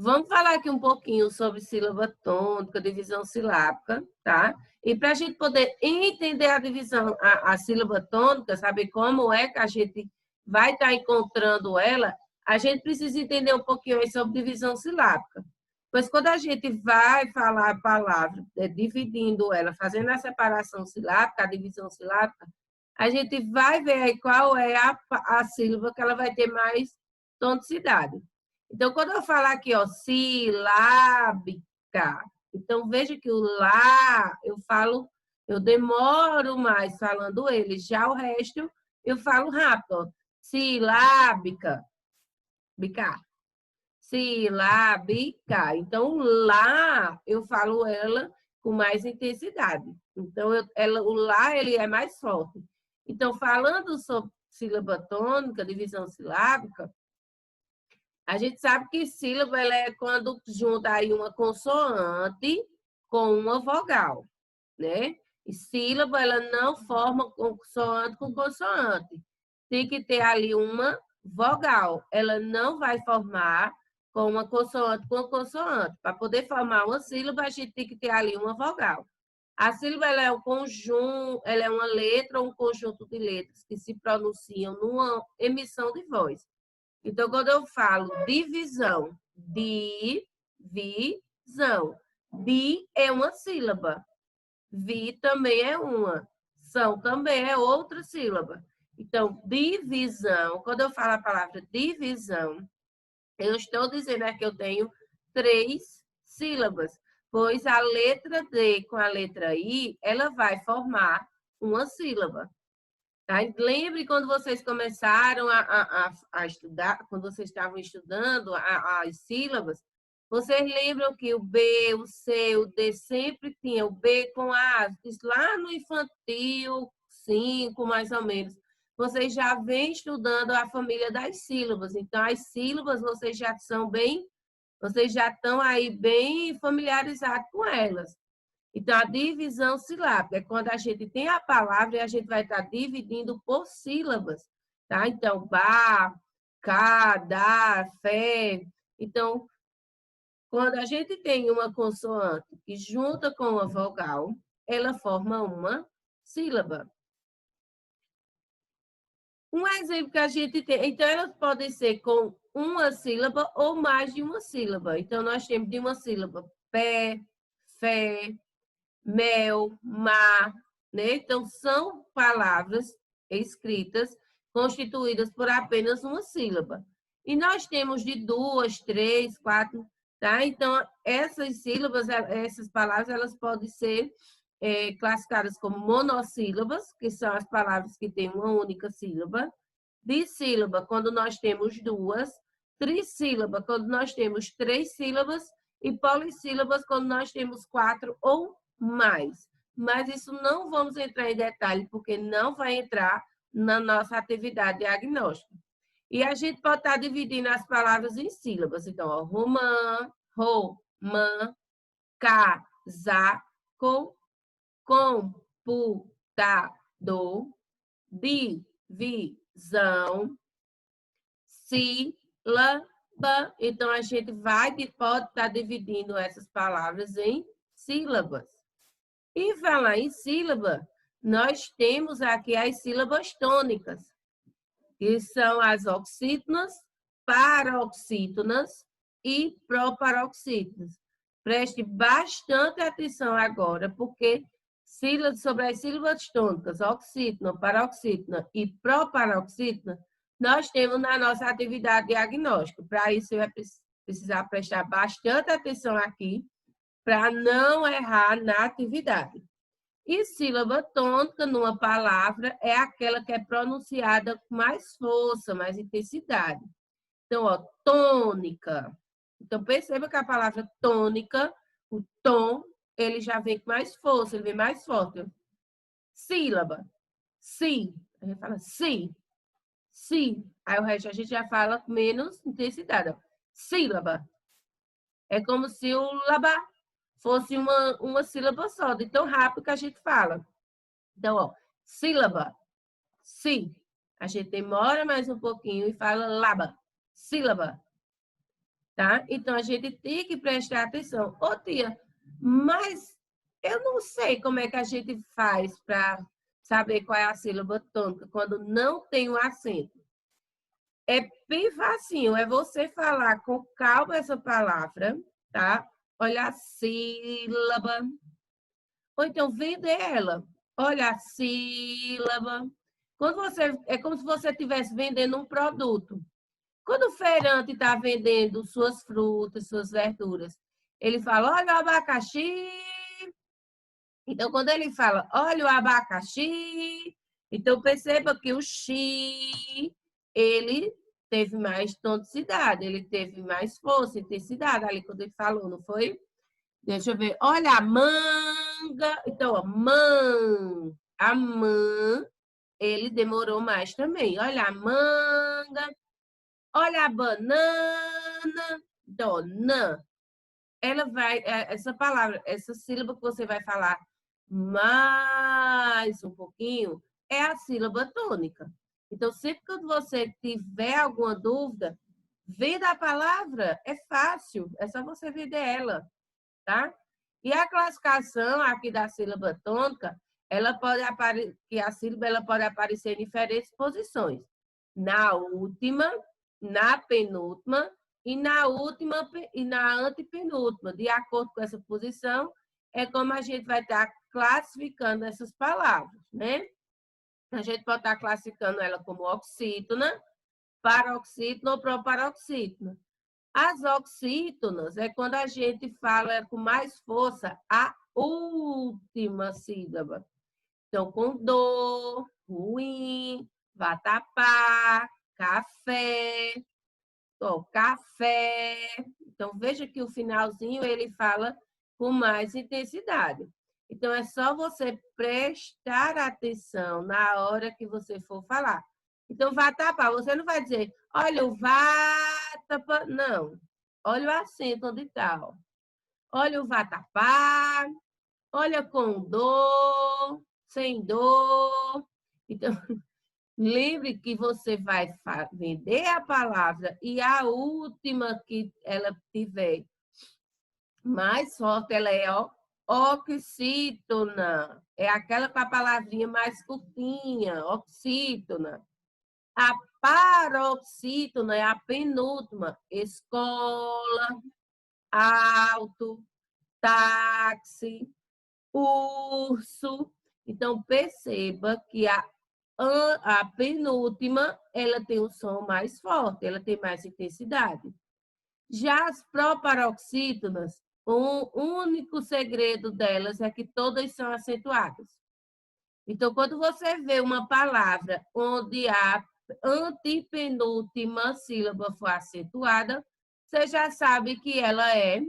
Vamos falar aqui um pouquinho sobre sílaba tônica, divisão silábica, tá? E para a gente poder entender a divisão, a sílaba tônica, saber como é que a gente vai estar encontrando ela, a gente precisa entender um pouquinho aí sobre divisão silábica. Pois quando a gente vai falar a palavra, dividindo ela, fazendo a separação silábica, a divisão silábica, a gente vai ver aí qual é a sílaba que ela vai ter mais tonicidade. Então, quando eu falar aqui, ó, silábica, então veja que o lá eu demoro mais falando ele, já o resto eu falo rápido, ó. Silábica, bica, silábica. Então, lá eu falo ela com mais intensidade. Então, o lá ele é mais forte. Então, falando sobre sílaba tônica, divisão silábica, a gente sabe que sílaba ela é quando junta aí uma consoante com uma vogal, né? E sílaba ela não forma consoante com consoante. Tem que ter ali uma vogal. Ela não vai formar com uma consoante com consoante. Para poder formar uma sílaba, a gente tem que ter ali uma vogal. A sílaba ela é um conjunto, ela é uma letra ou um conjunto de letras que se pronunciam numa emissão de voz. Então, quando eu falo divisão, divisão, di é uma sílaba, vi também é uma, são também é outra sílaba. Então, divisão, quando eu falo a palavra divisão, eu estou dizendo que eu tenho 3 sílabas, pois a letra D com a letra I, ela vai formar uma sílaba. Tá? Lembre quando vocês começaram a estudar, quando vocês estavam estudando as sílabas, vocês lembram que o B, o C, o D sempre tinha o B com A, lá no infantil 5, mais ou menos. Vocês já vêm estudando a família das sílabas. Então, as sílabas vocês já estão aí bem familiarizados com elas. Então, a divisão silábica é quando a gente tem a palavra e a gente vai estar dividindo por sílabas, tá? Então, ba, ca, da, fé. Então, quando a gente tem uma consoante que junta com uma vogal, ela forma uma sílaba. Um exemplo que a gente tem, então elas podem ser com uma sílaba ou mais de uma sílaba. Então, nós temos de uma sílaba pé, fé, mel, mar, né? Então, são palavras escritas constituídas por apenas uma sílaba. E nós temos de 2, 3, 4, tá? Então, essas sílabas, essas palavras, elas podem ser classificadas como monossílabas, que são as palavras que têm uma única sílaba, dissílaba, quando nós temos 2, trissílaba, quando nós temos 3 sílabas, e polissílabas, quando nós temos 4 ou mais. Mas isso não vamos entrar em detalhe, porque não vai entrar na nossa atividade diagnóstica. E a gente pode estar dividindo as palavras em sílabas. Então, ó, romã, romã, casaco, computador, divisão, sílaba. Então, a gente pode estar dividindo essas palavras em sílabas. E falar em sílaba, nós temos aqui as sílabas tônicas, que são as oxítonas, paroxítonas e proparoxítonas. Preste bastante atenção agora, porque sobre as sílabas tônicas, oxítona, paroxítona e proparoxítona, nós temos na nossa atividade diagnóstica. Para isso, você vai precisar prestar bastante atenção aqui, para não errar na atividade. E sílaba tônica, numa palavra, é aquela que é pronunciada com mais força, mais intensidade. Então, ó, tônica. Então, perceba que a palavra tônica, o tom, ele já vem com mais força, ele vem mais forte. Sílaba. Si. A gente fala si. Si. Aí o resto a gente já fala com menos intensidade. Ó. Sílaba. É como se o labá fosse uma sílaba só, de tão rápido que a gente fala. Então, ó, sílaba, si. A gente demora mais um pouquinho e fala laba, sílaba. tá? Então, a gente tem que prestar atenção. Ô, tia, mas eu não sei como é que a gente faz para saber qual é a sílaba tônica quando não tem o acento. É bem facinho, é você falar com calma essa palavra, tá? Olha a sílaba. Ou então vender ela. Olha a sílaba. Quando você, é como se você estivesse vendendo um produto. Quando o feirante está vendendo suas frutas, suas verduras, ele fala, olha o abacaxi. Então, quando ele fala, olha o abacaxi, então perceba que o xi, ele teve mais tonicidade, ele teve mais força, intensidade ali quando ele falou, não foi? Deixa eu ver. Olha a manga. Então, ó, a mã, ele demorou mais também. Olha a manga. Olha a banana. Então, ó, nã. Ela vai, essa palavra, essa sílaba que você vai falar mais um pouquinho, é a sílaba tônica. Então, sempre que você tiver alguma dúvida, venda a palavra, é fácil, é só você vender ela, tá? E a classificação aqui da sílaba tônica, ela pode aparecer, que a sílaba ela pode aparecer em diferentes posições. Na última, na penúltima e na última e na antepenúltima. De acordo com essa posição, é como a gente vai estar classificando essas palavras, né? A gente pode estar classificando ela como oxítona, paroxítona ou proparoxítona. As oxítonas é quando a gente fala com mais força a última sílaba. Então, com dor, ruim, vatapá, café, ó, café. Então, veja que o finalzinho ele fala com mais intensidade. Então, é só você prestar atenção na hora que você for falar. Então, vatapá, você não vai dizer, olha o vatapá, não. Olha o acento onde está. Olha o vatapá, olha com dor, sem dor. Então, lembre que você vai vender a palavra e a última que ela tiver mais forte, ela é oxítona. É aquela com a palavrinha mais curtinha, oxítona. A paroxítona é a penúltima. Escola, auto, táxi, urso. Então, perceba que a penúltima, ela tem um som mais forte, ela tem mais intensidade. Já as proparoxítonas, o único segredo delas é que todas são acentuadas. Então, quando você vê uma palavra onde a antepenúltima sílaba for acentuada, você já sabe que ela é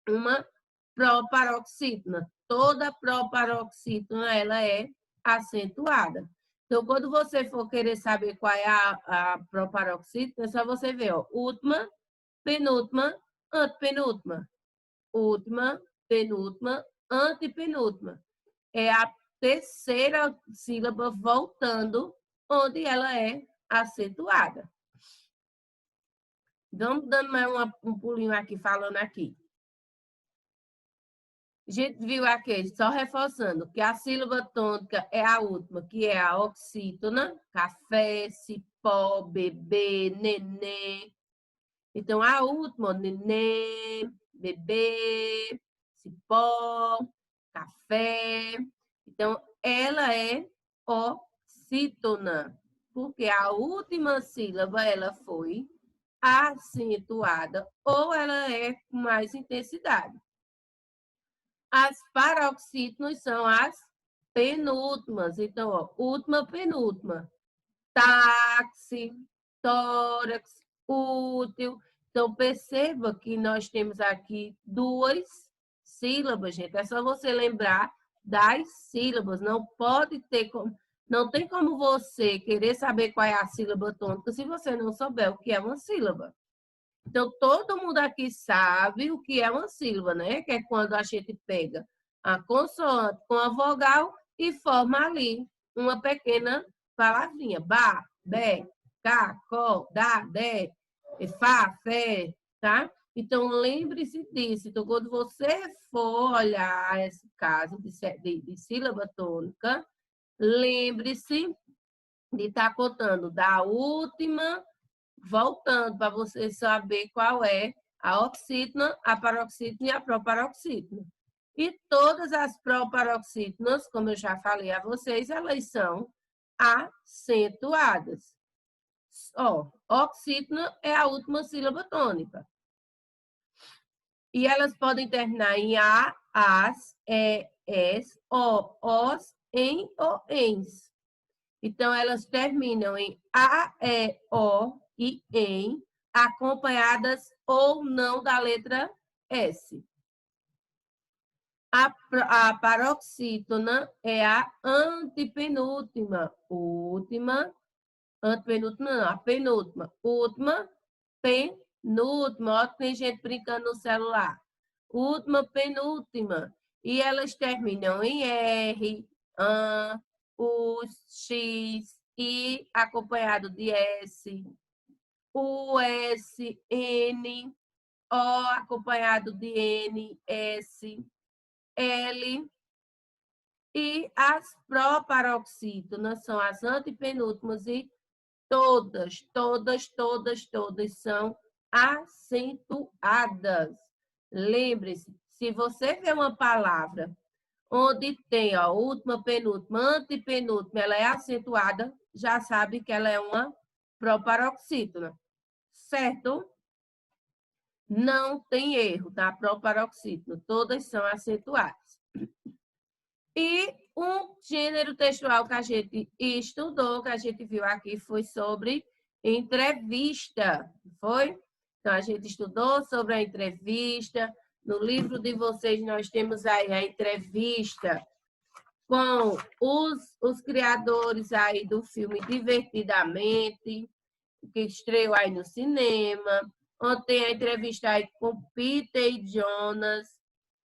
uma proparoxítona. Toda proparoxítona ela é acentuada. Então, quando você for querer saber qual é a proparoxítona, é só você ver, ó, última, penúltima, antepenúltima. Última, penúltima, antepenúltima. É a terceira sílaba voltando onde ela é acentuada. Vamos dando mais um pulinho aqui, falando aqui. A gente viu aqui, só reforçando, que a sílaba tônica é a última, que é a oxítona, café, cipó, bebê, nenê. Então, a última, nenê, bebê, cipó, café. Então, ela é oxítona, porque a última sílaba ela foi acentuada ou ela é com mais intensidade. As paroxítonas são as penúltimas. Então, ó, última, penúltima. Táxi, tórax, útil. Então, perceba que nós temos aqui duas sílabas, gente. É só você lembrar das sílabas. Não pode ter como, não tem como você querer saber qual é a sílaba tônica se você não souber o que é uma sílaba. Então, todo mundo aqui sabe o que é uma sílaba, né? Que é quando a gente pega a consoante com a vogal e forma ali uma pequena palavrinha. Ba, bé, cá, có, dá, dé, fá, fé, tá? Então, lembre-se disso. Então, quando você for olhar esse caso de sílaba tônica, lembre-se de estar contando da última, voltando, para você saber qual é a oxítona, a paroxítona e a proparoxítona. E todas as proparoxítonas, como eu já falei a vocês, elas são acentuadas. Ó, oxítona é a última sílaba tônica. E elas podem terminar em a, as, es, o, os, em ou ens. Então, elas terminam em a, o e em, acompanhadas ou não da letra S. A paroxítona é a antepenúltima, antepenúltima não, a penúltima, última, penúltima. Ó, tem gente brincando no celular. Última, penúltima. E elas terminam em R, AN, US, X, I, acompanhado de S, US, N, O, acompanhado de N, S, L. E as proparoxítonas são as antepenúltimas e todas são acentuadas. Lembre-se, se você vê uma palavra onde tem a última, penúltima, antepenúltima, ela é acentuada, já sabe que ela é uma proparoxítona, certo? Não tem erro, tá? Proparoxítona, todas são acentuadas. E um gênero textual que a gente estudou, que a gente viu aqui, foi sobre entrevista, foi? Então, a gente estudou sobre a entrevista. No livro de vocês, nós temos aí a entrevista com os criadores aí do filme Divertidamente, que estreou aí no cinema. Ontem a entrevista aí com Peter e Jonas.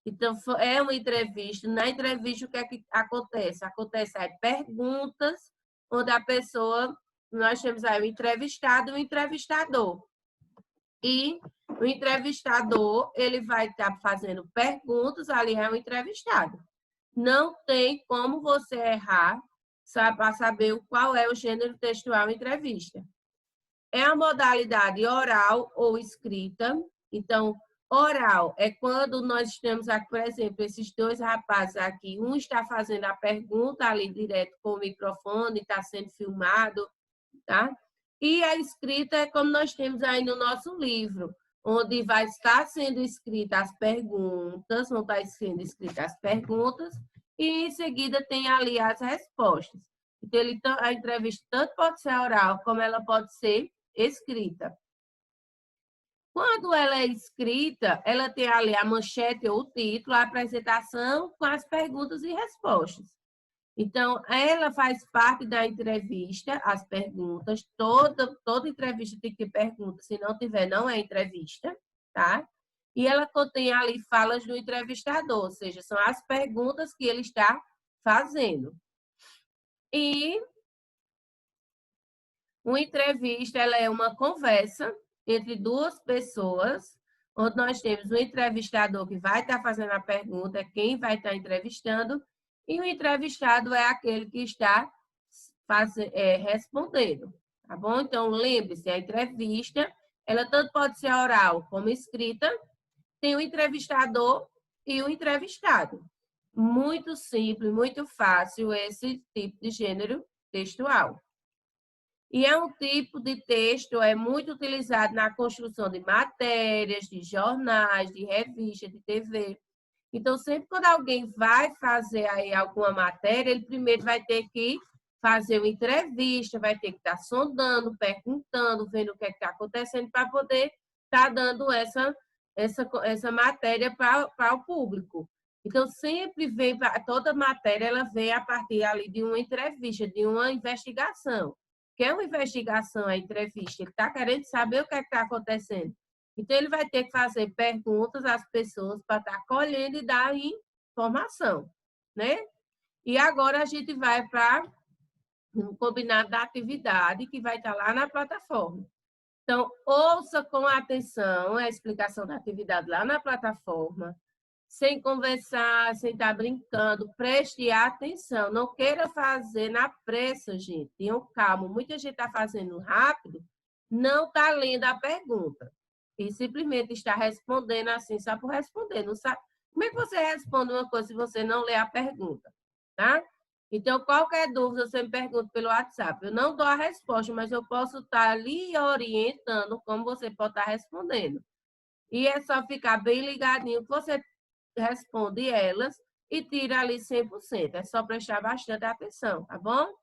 Então, é uma entrevista. Na entrevista, o que é que acontece? Acontece aí perguntas, onde a pessoa, nós temos aí o entrevistado e o entrevistador. E o entrevistador, ele vai estar fazendo perguntas, ali é um entrevistado. Não tem como você errar para saber qual é o gênero textual entrevista. É a modalidade oral ou escrita. Então, oral é quando nós temos aqui, por exemplo, esses dois rapazes aqui. Um está fazendo a pergunta ali direto com o microfone, está sendo filmado, tá? E a escrita é como nós temos aí no nosso livro, onde vai estar sendo escritas as perguntas, vão estar sendo escritas as perguntas, e em seguida tem ali as respostas. Então, a entrevista tanto pode ser oral, como ela pode ser escrita. Quando ela é escrita, ela tem ali a manchete ou o título, a apresentação com as perguntas e respostas. Então, ela faz parte da entrevista, as perguntas. Toda entrevista tem que ter perguntas, se não tiver, não é entrevista, tá? E ela contém ali falas do entrevistador, ou seja, são as perguntas que ele está fazendo. E uma entrevista, ela é uma conversa entre duas pessoas, onde nós temos o entrevistador que vai estar fazendo a pergunta, quem vai estar entrevistando, e o entrevistado é aquele que está respondendo, tá bom? Então, lembre-se, a entrevista, ela tanto pode ser oral como escrita, tem o entrevistador e o entrevistado. Muito simples, muito fácil esse tipo de gênero textual. E é um tipo de texto muito utilizado na construção de matérias, de jornais, de revistas, de TV. Então, sempre quando alguém vai fazer aí alguma matéria, ele primeiro vai ter que fazer uma entrevista, vai ter que estar sondando, perguntando, vendo o que está acontecendo para poder estar dando essa matéria para o público. Então, sempre vem, toda matéria ela vem a partir ali de uma entrevista, de uma investigação. Que é uma investigação, a entrevista, ele está querendo saber o que está acontecendo. Então, ele vai ter que fazer perguntas às pessoas para estar colhendo e dar informação, né? E agora a gente vai para um combinado da atividade que vai estar lá na plataforma. Então, ouça com atenção a explicação da atividade lá na plataforma, sem conversar, sem estar brincando, preste atenção. Não queira fazer na pressa, gente. Tenham calma. Muita gente está fazendo rápido, não está lendo a pergunta. E simplesmente está respondendo assim, só por responder. Não sabe? Como é que você responde uma coisa se você não lê a pergunta? Tá? Então, qualquer dúvida, você me pergunta pelo WhatsApp. Eu não dou a resposta, mas eu posso estar ali orientando como você pode estar respondendo. E é só ficar bem ligadinho que você responde elas e tira ali 100%. É só prestar bastante atenção, tá bom?